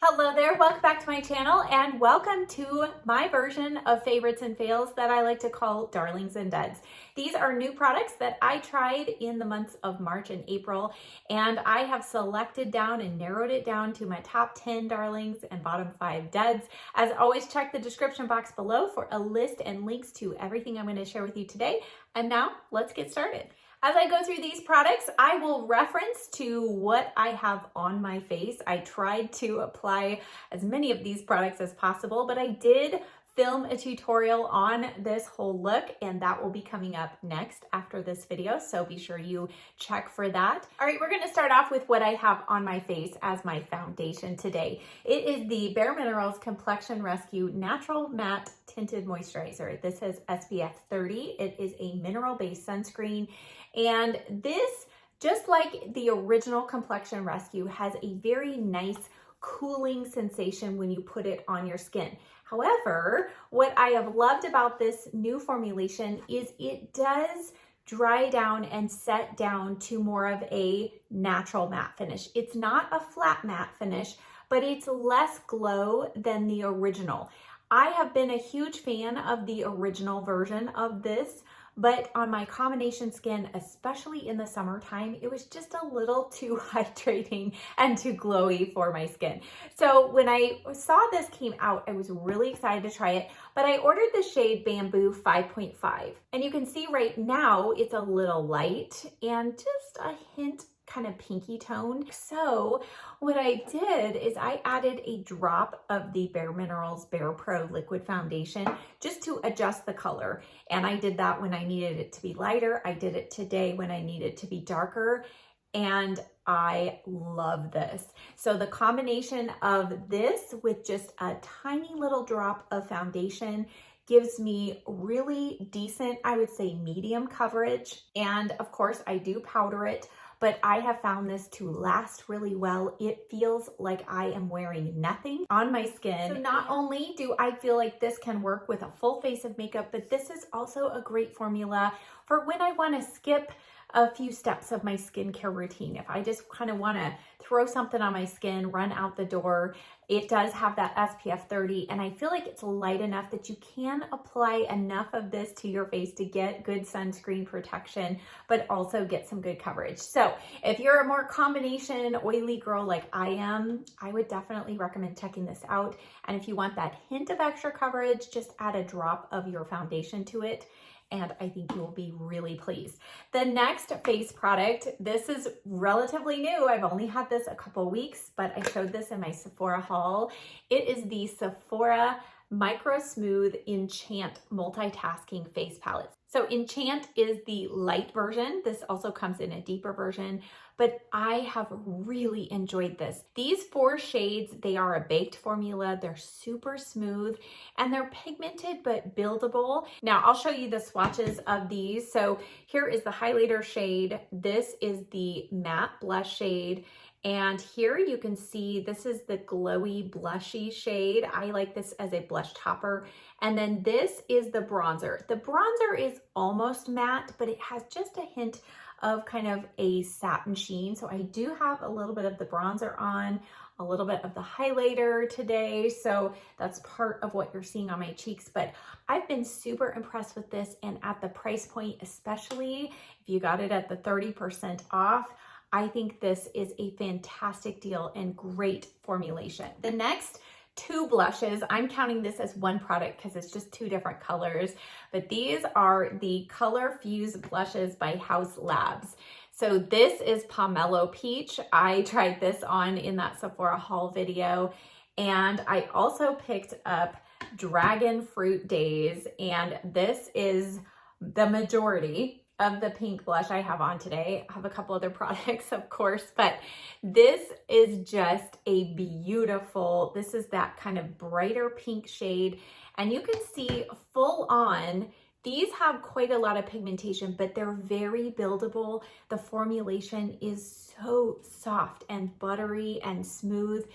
Hello there, welcome back to my channel and welcome to my version of favorites and fails that I like to call darlings and duds. These are new products that I tried in the months of March and April, and I have selected down and narrowed it down to my top 10 darlings and bottom 5 duds. As always, check the description box below for a list and links to everything I'm going to share with you today. And now let's get started. As I go through these products, I will reference to what I have on my face. I tried to apply as many of these products as possible, but I did film a tutorial on this whole look, and that will be coming up next after this video, so be sure you check for that. All right, we're gonna start off with what I have on my face as my foundation today. It is the Bare Minerals Complexion Rescue Natural Matte Tinted Moisturizer. This has SPF 30. It is a mineral-based sunscreen, and this, just like the original Complexion Rescue, has a very nice cooling sensation when you put it on your skin. However, what I have loved about this new formulation is it does dry down and set down to more of a natural matte finish. It's not a flat matte finish, but it's less glow than the original. I have been a huge fan of the original version of this, but on my combination skin, especially in the summertime, it was just a little too hydrating and too glowy for my skin. So when I saw this came out, I was really excited to try it, but I ordered the shade Bamboo 5.5. And you can see right now it's a little light and just a hint kind of pinky toned. So what I did is I added a drop of the Bare Minerals Bare Pro Liquid Foundation just to adjust the color. And I did that when I needed it to be lighter. I did it today when I needed it to be darker. And I love this. So the combination of this with just a tiny little drop of foundation gives me really decent, I would say medium coverage. And of course I do powder it, but I have found this to last really well. It feels like I am wearing nothing on my skin. So not only do I feel like this can work with a full face of makeup, but this is also a great formula for when I want to skip a few steps of my skincare routine. If I just kind of want to throw something on my skin, run out the door, it does have that SPF 30, and I feel like it's light enough that you can apply enough of this to your face to get good sunscreen protection, but also get some good coverage. So if you're a more combination oily girl like I am, I would definitely recommend checking this out. And if you want that hint of extra coverage, just add a drop of your foundation to it, and I think you will be really pleased. The next face product, this is relatively new. I've only had this a couple weeks, but I showed this in my Sephora haul. It is the Sephora Micro Smooth Enchant Multitasking Face Palette. So Enchant is the light version. This also comes in a deeper version, but I have really enjoyed this. These 4 shades, they are a baked formula. They're super smooth and they're pigmented but buildable. Now I'll show you the swatches of these. So here is the highlighter shade. This is the matte blush shade. And here you can see this is the glowy blushy shade. I like this as a blush topper. And then this is the bronzer. The bronzer is almost matte, but it has just a hint of kind of a satin sheen. So I do have a little bit of the bronzer on, a little bit of the highlighter today. So that's part of what you're seeing on my cheeks. But I've been super impressed with this, and at the price point, especially if you got it at the 30% off, I think this is a fantastic deal and great formulation. The next 2 blushes, I'm counting this as one product because it's just 2 different colors, but these are the Color Fuse blushes by HAUS Labs. So this is Pomelo Peach. I tried this on in that Sephora haul video, and I also picked up Dragon Fruit Days, and this is the majority of the pink blush I have on today. I have a couple other products, of course, but this is just a beautiful, this is that kind of brighter pink shade. And you can see full on, these have quite a lot of pigmentation, but they're very buildable. The formulation is so soft and buttery and smooth,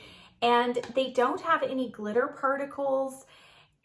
and they don't have any glitter particles.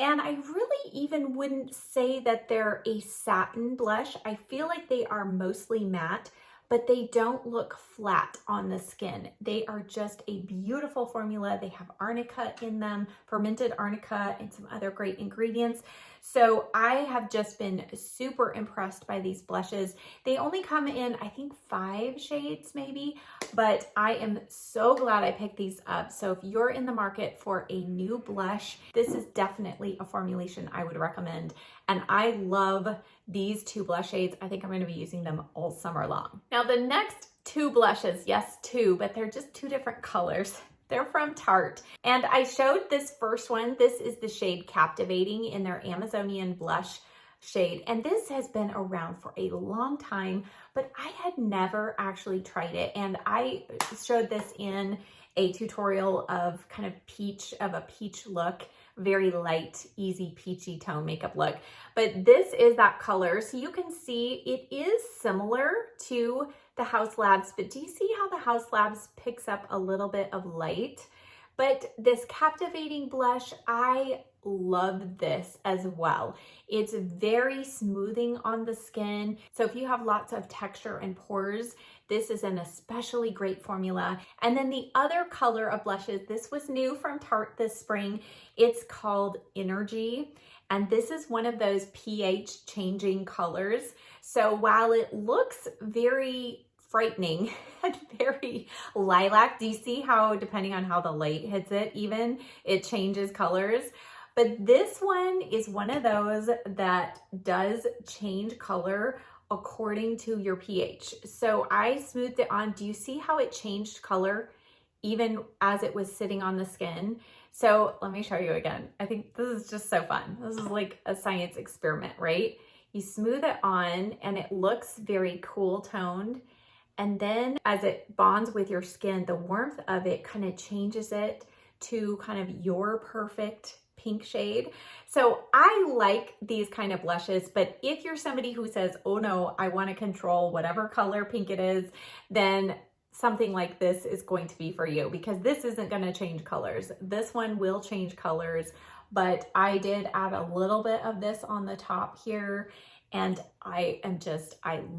And I really even wouldn't say that they're a satin blush. I feel like they are mostly matte, but they don't look flat on the skin. They are just a beautiful formula. They have arnica in them, fermented arnica, and some other great ingredients. So I have just been super impressed by these blushes. They only come in, I think, 5 shades maybe, but I am so glad I picked these up. So if you're in the market for a new blush, this is definitely a formulation I would recommend. And I love these 2 blush shades. I think I'm going to be using them all summer long. Now the next 2 blushes, yes, 2, but they're just 2 different colors. They're from Tarte. And I showed this first one. This is the shade Captivating in their Amazonian blush shade. And this has been around for a long time, but I had never actually tried it. And I showed this in a tutorial of kind of a peach look, very light, easy peachy tone makeup look. But this is that color. So you can see it is similar to the HAUS Labs, but do you see how the HAUS Labs picks up a little bit of light? But this Captivating blush, I love this as well. It's very smoothing on the skin. So if you have lots of texture and pores, this is an especially great formula. And then the other color of blushes, this was new from Tarte this spring. It's called Energy. And this is one of those pH changing colors. So while it looks very frightening and very lilac, do you see how depending on how the light hits it, even it changes colors? But this one is one of those that does change color according to your pH. So I smoothed it on. Do you see how it changed color even as it was sitting on the skin? So let me show you again. I think this is just so fun. This is like a science experiment, right? You smooth it on and it looks very cool toned. And then as it bonds with your skin, the warmth of it kind of changes it to kind of your perfect pink shade. So I like these kind of blushes, but if you're somebody who says, oh no, I want to control whatever color pink it is, then something like this is going to be for you, because this isn't going to change colors. This one will change colors, but I did add a little bit of this on the top here. And I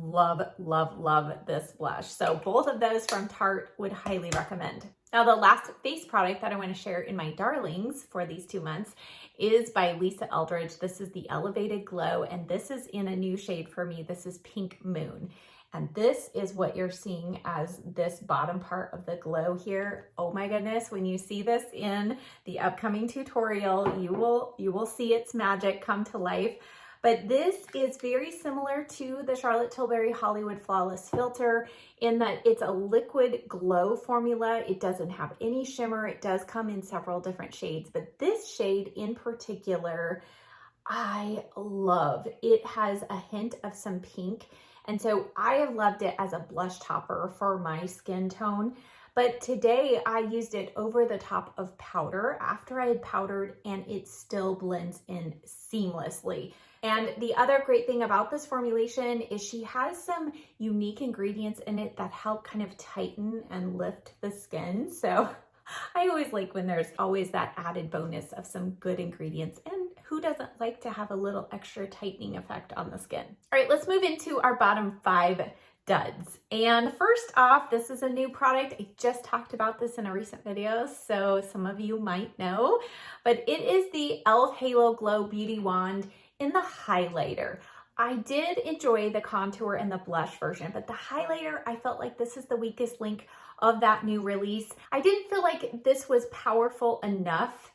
love, love, love this blush. So both of those from Tarte would highly recommend. Now the last face product that I want to share in my darlings for these 2 months is by Lisa Eldridge. This is the Elevated Glow, and this is in a new shade for me. This is Pink Moon. And this is what you're seeing as this bottom part of the glow here. Oh my goodness, when you see this in the upcoming tutorial, you will see its magic come to life. But this is very similar to the Charlotte Tilbury Hollywood Flawless Filter in that it's a liquid glow formula. It doesn't have any shimmer. It does come in several different shades, but this shade in particular, I love. It has a hint of some pink. And so I have loved it as a blush topper for my skin tone. But today I used it over the top of powder after I had powdered, and it still blends in seamlessly. And the other great thing about this formulation is she has some unique ingredients in it that help kind of tighten and lift the skin. So I always like when there's always that added bonus of some good ingredients, and who doesn't like to have a little extra tightening effect on the skin? All right, let's move into our bottom 5 duds. And first off, this is a new product. I just talked about this in a recent video, so some of you might know, but it is the E.L.F. Halo Glow Beauty Wand in the highlighter. I did enjoy the contour and the blush version, but the highlighter, I felt like this is the weakest link of that new release. I didn't feel like this was powerful enough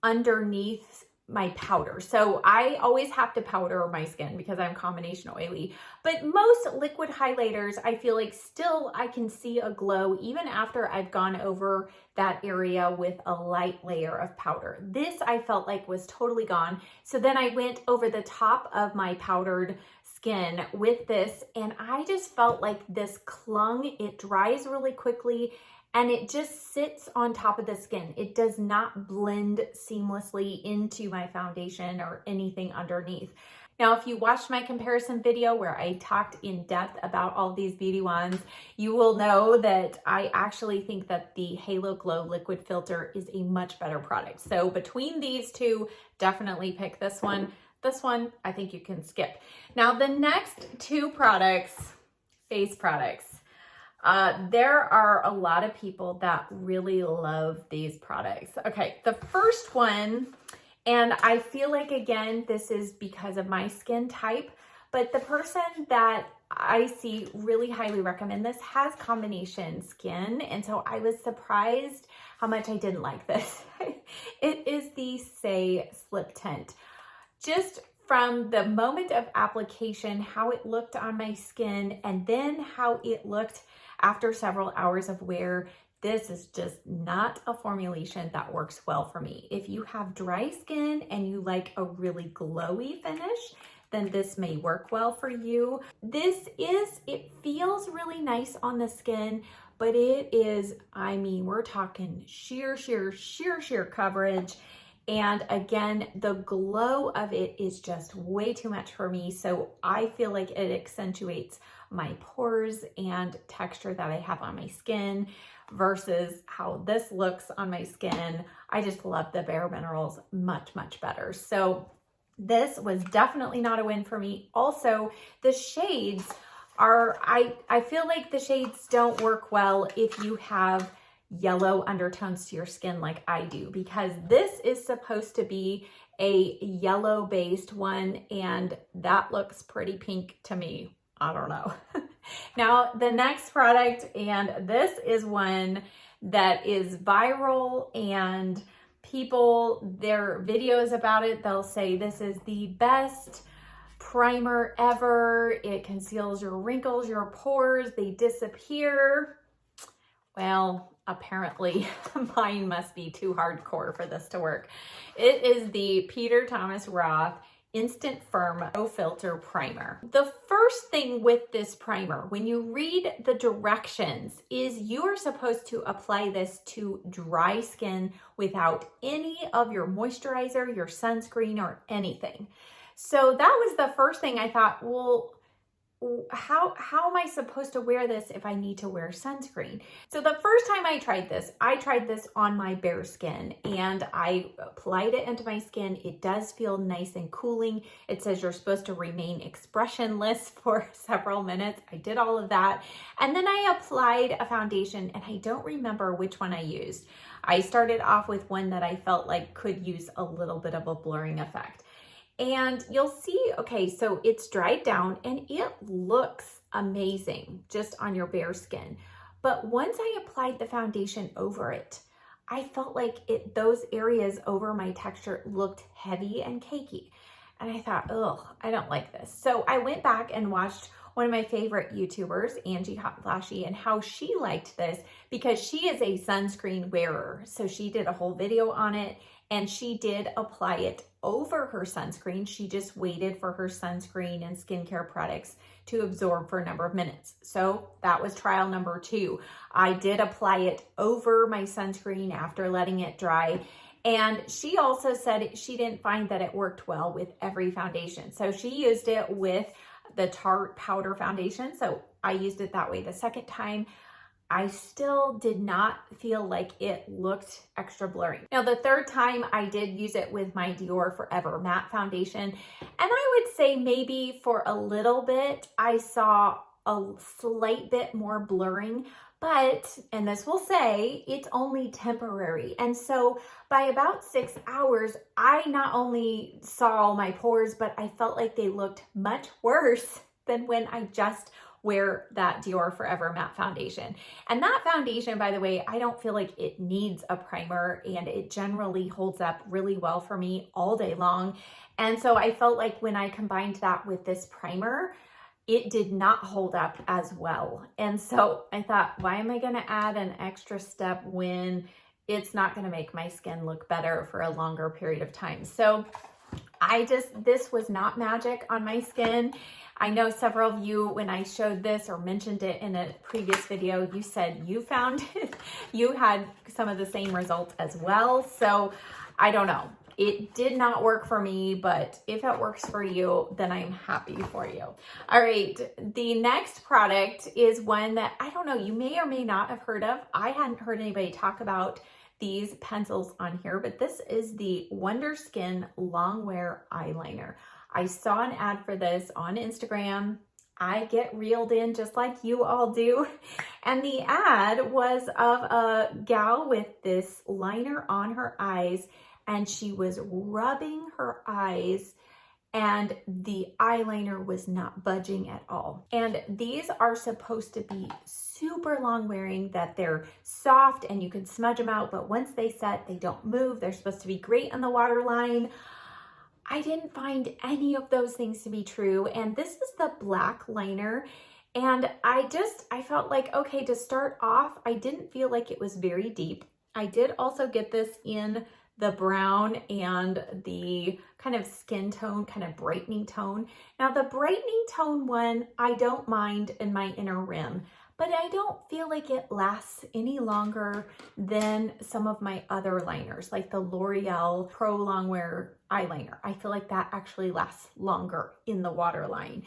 underneath my powder. So I always have to powder my skin because I'm combination oily, but most liquid highlighters, I feel like still I can see a glow even after I've gone over that area with a light layer of powder. This I felt like was totally gone. So then I went over the top of my powdered skin with this, and I just felt like this clung. It dries really quickly and it just sits on top of the skin. It does not blend seamlessly into my foundation or anything underneath. Now, if you watched my comparison video where I talked in depth about all these beauty wands, you will know that I actually think that the Halo Glow Liquid Filter is a much better product. So between these two, definitely pick this one. This one, I think you can skip. Now, the next 2 products, face products. There are a lot of people that really love these products. Okay, the first one, and I feel like, again, this is because of my skin type, but the person that I see really highly recommend this has combination skin, and so I was surprised how much I didn't like this. It is the Say Slip Tint. Just from the moment of application, how it looked on my skin, and then how it looked after several hours of wear, this is just not a formulation that works well for me. If you have dry skin and you like a really glowy finish, then this may work well for you. It feels really nice on the skin, but it is, I mean, we're talking sheer coverage. And again, the glow of it is just way too much for me. So I feel like it accentuates my pores and texture that I have on my skin versus how this looks on my skin. I just love the Bare Minerals much better. So this was definitely not a win for me. Also, the shades are, I feel like the shades don't work well if you have yellow undertones to your skin like I do, because this is supposed to be a yellow based one and that looks pretty pink to me. I don't know. Now the next product, and this is one that is viral and people, their videos about it, they'll say this is the best primer ever. It conceals your wrinkles, your pores, they disappear. Well, apparently mine must be too hardcore for this to work. It is the Peter Thomas Roth Instant Firm No Filter Primer. The first thing with this primer, when you read the directions, is you are supposed to apply this to dry skin without any of your moisturizer, your sunscreen, or anything. So that was the first thing I thought, well, how am I supposed to wear this if I need to wear sunscreen? So the first time I tried this on my bare skin and I applied it into my skin. It does feel nice and cooling. It says you're supposed to remain expressionless for several minutes. I did all of that. And then I applied a foundation and I don't remember which one I used. I started off with one that I felt like could use a little bit of a blurring effect. And you'll see, okay, so it's dried down and it looks amazing just on your bare skin. But once I applied the foundation over it, I felt like those areas over my texture looked heavy and cakey. And I thought, oh, I don't like this. So I went back and watched one of my favorite YouTubers, Angie Hot Flashy, and how she liked this because she is a sunscreen wearer. So she did a whole video on it and she did apply it over her sunscreen. She just waited for her sunscreen and skincare products to absorb for a number of minutes. So that was trial number 2. I did apply it over my sunscreen after letting it dry. And she also said she didn't find that it worked well with every foundation. So she used it with the Tarte powder foundation. So I used it that way the second time. I still did not feel like it looked extra blurry. Now, the third time I did use it with my Dior Forever Matte Foundation. And I would say maybe for a little bit, I saw a slight bit more blurring, but, and this will say, it's only temporary. And so by about 6 hours, I not only saw all my pores, but I felt like they looked much worse than when I just wear that Dior Forever Matte Foundation. And that foundation, by the way, I don't feel like it needs a primer and it generally holds up really well for me all day long. And so I felt like when I combined that with this primer, it did not hold up as well. And so I thought, why am I gonna add an extra step when it's not gonna make my skin look better for a longer period of time? So this was not magic on my skin. I know several of you, when I showed this or mentioned it in a previous video, you said you found it, you had some of the same results as well. So I don't know. It did not work for me, but if it works for you, then I'm happy for you. All right, the next product is one that I don't know, you may or may not have heard of. I hadn't heard anybody talk about these pencils on here, but this is the Wonder Skin Long Wear Eyeliner. I saw an ad for this on Instagram. I get reeled in just like you all do. And the ad was of a gal with this liner on her eyes, and she was rubbing her eyes and the eyeliner was not budging at all. And these are supposed to be super long wearing, that they're soft and you can smudge them out, but once they set, they don't move. They're supposed to be great on the waterline. I didn't find any of those things to be true. And this is the black liner. And I felt like, okay, to start off, I didn't feel like it was very deep. I did also get this in the brown and the kind of skin tone, kind of brightening tone. Now the brightening tone one, I don't mind in my inner rim, but I don't feel like it lasts any longer than some of my other liners, like the L'Oreal Pro Longwear eyeliner. I feel like that actually lasts longer in the waterline.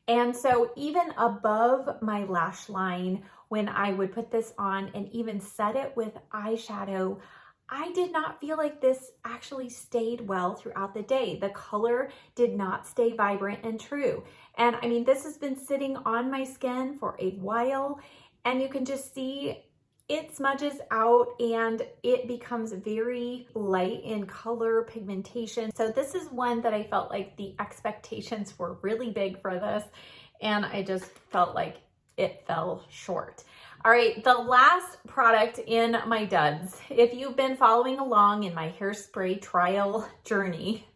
And so even above my lash line, when I would put this on and even set it with eyeshadow, I did not feel like this actually stayed well throughout the day. The color did not stay vibrant and true. And I mean, this has been sitting on my skin for a while, and you can just see it smudges out and it becomes very light in color, pigmentation. So this is one that I felt like the expectations were really big for this, and I just felt like it fell short. All right, the last product in my duds. If you've been following along in my Hairspray trial journey,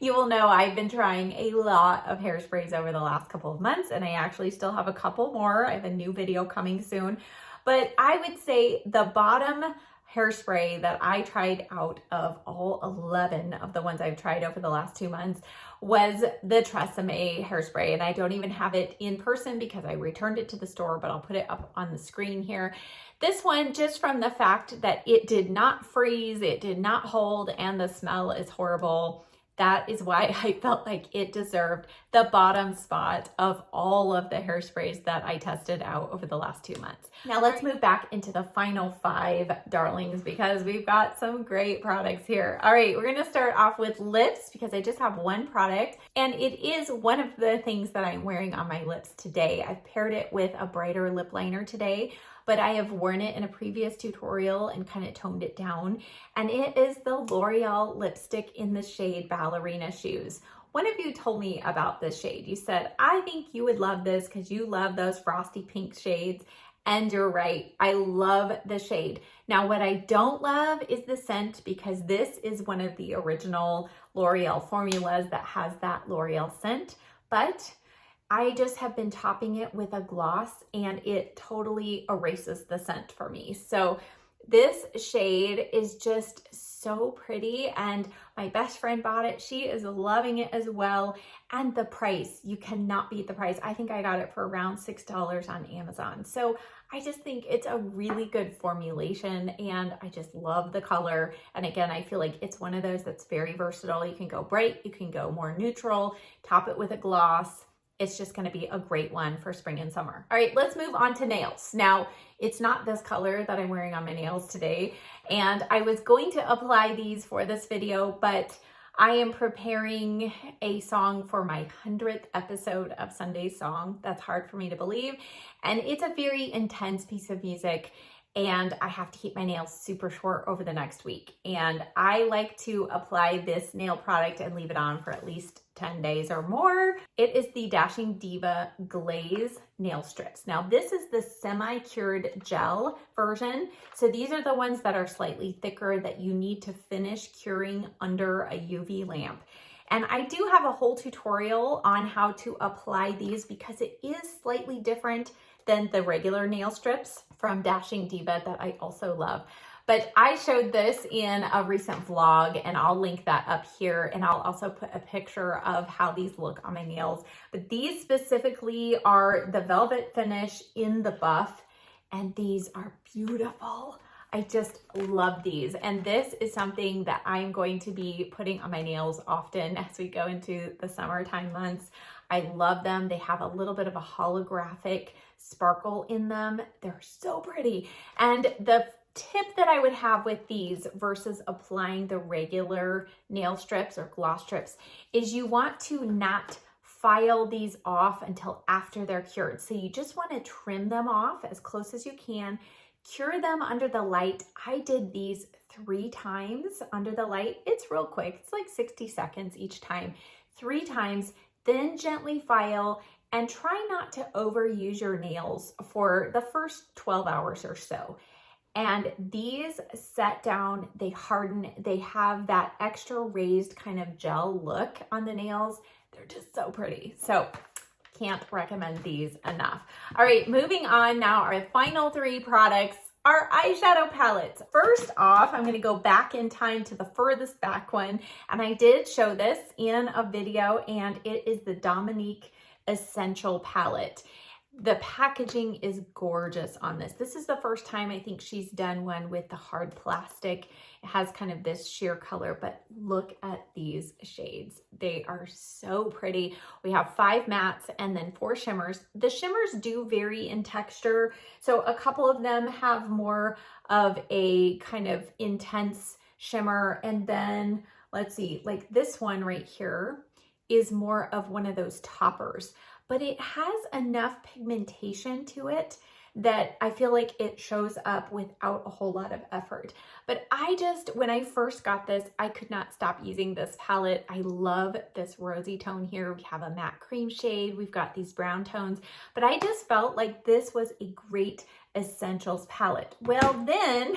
you will know I've been trying a lot of hairsprays over the last couple of months, and I actually still have a couple more. I have a new video coming soon. But I would say the bottom hairspray that I tried out of all 11 of the ones I've tried over the last 2 months was the TRESEMME hairspray. And I don't even have it in person because I returned it to the store, but I'll put it up on the screen here. This one, just from the fact that it did not freeze, it did not hold, and the smell is horrible. That is why I felt like it deserved the bottom spot of all of the hairsprays that I tested out over the last 2 months. Now let's move back into the final 5 darlings, because we've got some great products here. All right, we're gonna start off with lips, because I just have one product, and it is one of the things that I'm wearing on my lips today. I've paired it with a brighter lip liner today, but I have worn it in a previous tutorial and kind of toned it down. And it is the L'Oreal lipstick in the shade Ballerina Shoes. One of you told me about this shade. You said, I think you would love this because you love those frosty pink shades. And you're right, I love the shade. Now, what I don't love is the scent, because this is one of the original L'Oreal formulas that has that L'Oreal scent, but I just have been topping it with a gloss and it totally erases the scent for me. So this shade is just so pretty, and my best friend bought it. She is loving it as well. And the price, you cannot beat the price. I think I got it for around $6 on Amazon. So I just think it's a really good formulation, and I just love the color. And again, I feel like it's one of those that's very versatile. You can go bright, you can go more neutral, top it with a gloss. It's just gonna be a great one for spring and summer. All right, let's move on to nails. Now, it's not this color that I'm wearing on my nails today, and I was going to apply these for this video, but I am preparing a song for my 100th episode of Sunday's Song. That's hard for me to believe, and it's a very intense piece of music, and I have to keep my nails super short over the next week. And I like to apply this nail product and leave it on for at least 10 days or more. It is the Dashing Diva Glaze Nail Strips. Now, this is the semi-cured gel version. So these are the ones that are slightly thicker that you need to finish curing under a UV lamp. And I do have a whole tutorial on how to apply these, because it is slightly different than the regular nail strips from Dashing Diva that I also love. But I showed this in a recent vlog, and I'll link that up here, and I'll also put a picture of how these look on my nails. But these specifically are the velvet finish in the buff, and these are beautiful. I just love these. And this is something that I'm going to be putting on my nails often as we go into the summertime months. I love them. They have a little bit of a holographic sparkle in them. They're so pretty. And the tip that I would have with these versus applying the regular nail strips or gloss strips is you want to not file these off until after they're cured. So you just want to trim them off as close as you can, cure them under the light. I did these 3 times under the light. It's real quick. It's like 60 seconds each time. 3 times, then gently file, and try not to overuse your nails for the first 12 hours or so. And these set down, they harden, they have that extra raised kind of gel look on the nails. They're just so pretty. So can't recommend these enough. All right, moving on now, our final 3 products are eyeshadow palettes. First off, I'm gonna go back in time to the furthest back one, and I did show this in a video, and it is the Dominique Essential Palette. The packaging is gorgeous on this. This is the first time I think she's done one with the hard plastic. It has kind of this sheer color, but look at these shades. They are so pretty. We have 5 mattes and then 4 shimmers. The shimmers do vary in texture. So a couple of them have more of a kind of intense shimmer. And then let's see, like this one right here is more of one of those toppers, but it has enough pigmentation to it that I feel like it shows up without a whole lot of effort. But when I first got this, I could not stop using this palette. I love this rosy tone here. We have a matte cream shade. We've got these brown tones, but I just felt like this was a great essentials palette. Well, then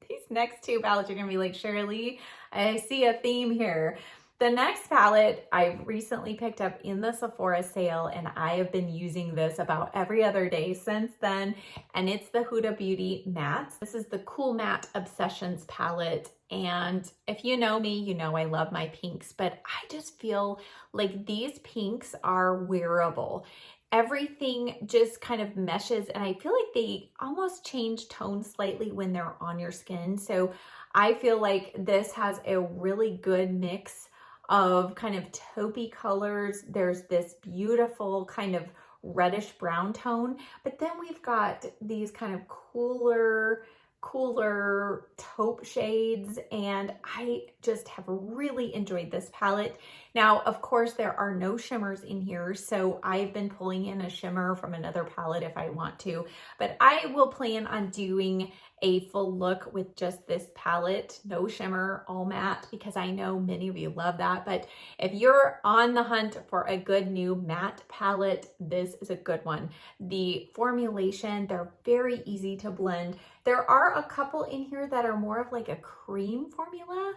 these next 2 palettes are gonna be like, Sharalee, I see a theme here. The next palette I recently picked up in the Sephora sale, and I have been using this about every other day since then, and it's the Huda Beauty Mattes. This is the Cool Matte Obsessions palette, and if you know me, you know I love my pinks, but I just feel like these pinks are wearable. Everything just kind of meshes, and I feel like they almost change tone slightly when they're on your skin. So I feel like this has a really good mix of kind of taupey colors. There's this beautiful kind of reddish brown tone, but then we've got these kind of cooler taupe shades, and I just have really enjoyed this palette. Now, of course, there are no shimmers in here, so I've been pulling in a shimmer from another palette if I want to, but I will plan on doing a full look with just this palette, no shimmer, all matte, because I know many of you love that. But if you're on the hunt for a good new matte palette, this is a good one. The formulation, they're very easy to blend. There are a couple in here that are more of like a cream formula,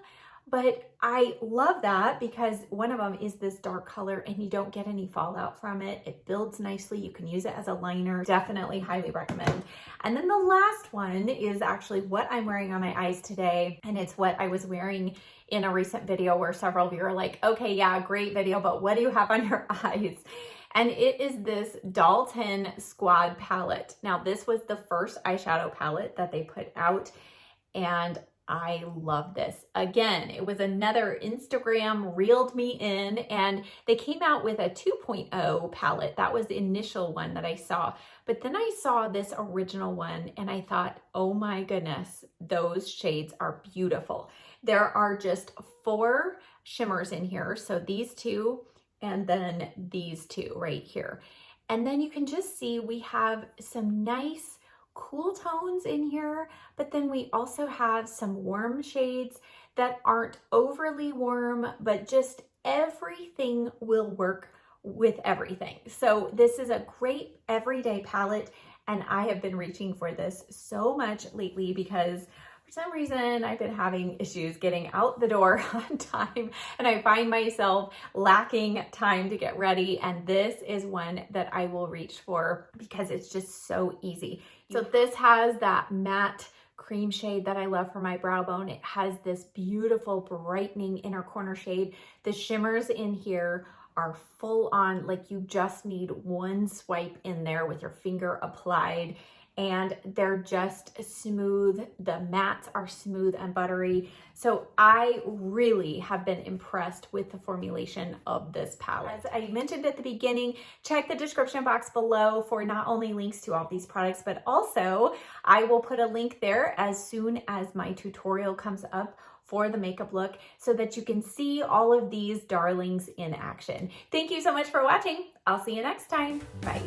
but I love that because one of them is this dark color and you don't get any fallout from it. It builds nicely. You can use it as a liner. Definitely highly recommend. And then the last one is actually what I'm wearing on my eyes today. And it's what I was wearing in a recent video where several of you are like, okay, yeah, great video, but what do you have on your eyes? And it is this Dalton Squad palette. Now, this was the first eyeshadow palette that they put out, and I love this. Again, it was another Instagram reeled me in, and they came out with a 2.0 palette. That was the initial one that I saw. But then I saw this original one and I thought, oh my goodness, those shades are beautiful. There are just 4 shimmers in here. So these 2 and then these 2 right here. And then you can just see we have some nice cool tones in here, but then we also have some warm shades that aren't overly warm, but just everything will work with everything. So this is a great everyday palette, and I have been reaching for this so much lately because for some reason I've been having issues getting out the door on time, and I find myself lacking time to get ready, and this is one that I will reach for because it's just so easy. So this has that matte cream shade that I love for my brow bone. It has this beautiful brightening inner corner shade. The shimmers in here are full on, like you just need one swipe in there with your finger applied, and they're just smooth. The mattes are smooth and buttery. So I really have been impressed with the formulation of this palette. As I mentioned at the beginning, check the description box below for not only links to all these products, but also I will put a link there as soon as my tutorial comes up for the makeup look so that you can see all of these darlings in action. Thank you so much for watching. I'll see you next time. Bye.